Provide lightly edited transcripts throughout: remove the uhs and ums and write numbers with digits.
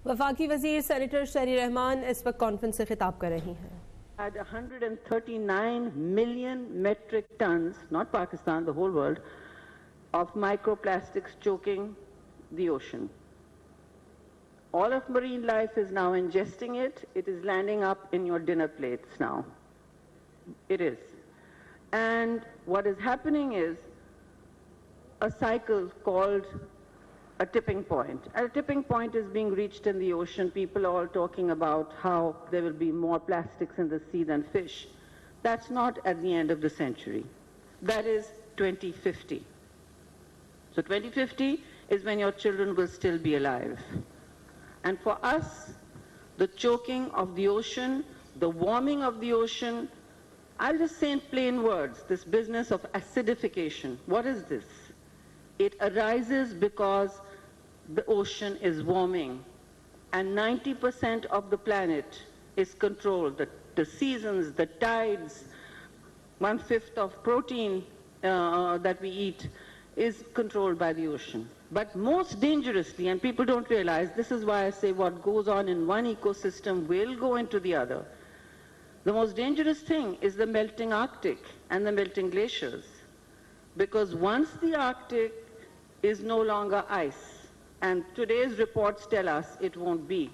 वफाकी वजीर सेनेटर शहरी रहमान इस वक्त कॉन्फ्रेंस से खिताब कर रही हैं। Had 139 million metric tons, not Pakistan, the whole world, of microplastics choking the ocean. All of marine life is now ingesting it. It is landing up in your dinner plates now. It is. And what is happening is a cycle called a tipping point. And a tipping point is being reached in the ocean. People are all talking about how there will be more plastics in the sea than fish. That's not at the end of the century. That is 2050. So 2050 is when your children will still be alive. And for us, the choking of the ocean, the warming of the ocean, I'll just say in plain words, this business of acidification. What is this? It arises because the ocean is warming and 90% of the planet is controlled. The seasons, the tides, 1/5 of protein that we eat is controlled by the ocean. But most dangerously, and people don't realize, this is why I say what goes on in one ecosystem will go into the other. The most dangerous thing is the melting Arctic and the melting glaciers. Because once the Arctic is no longer ice, and today's reports tell us it won't be,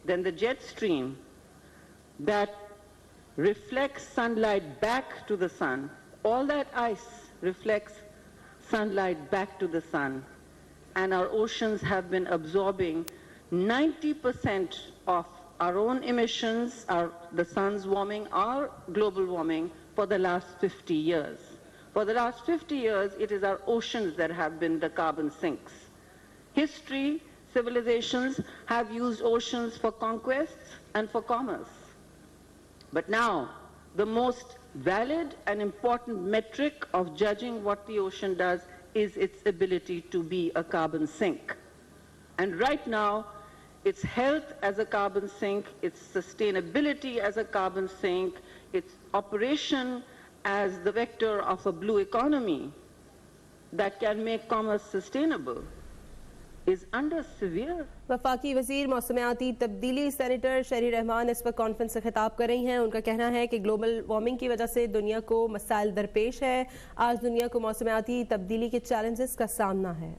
then the jet stream that reflects sunlight back to the sun, all that ice reflects sunlight back to the sun, and our oceans have been absorbing 90% of our own emissions, the sun's warming, our global warming for the last 50 years. For the last 50 years, it is our oceans that have been the carbon sinks. History, civilizations have used oceans for conquests and for commerce. But now, the most valid and important metric of judging what the ocean does is its ability to be a carbon sink. And right now, its health as a carbon sink, its sustainability as a carbon sink, its operation as the vector of a blue economy that can make commerce sustainable is under severe. वफाकी वजीर मौसमियाती तब्दीली senator शहरी रहमान इस वक्त conference से खिताब कर रही हैं। उनका कहना है कि ग्लोबल वार्मिंग की वजह से दुनिया को मसाइल दरपेश है। आज दुनिया को मौसमियाती तब्दीली के चैलेंजेस का सामना है।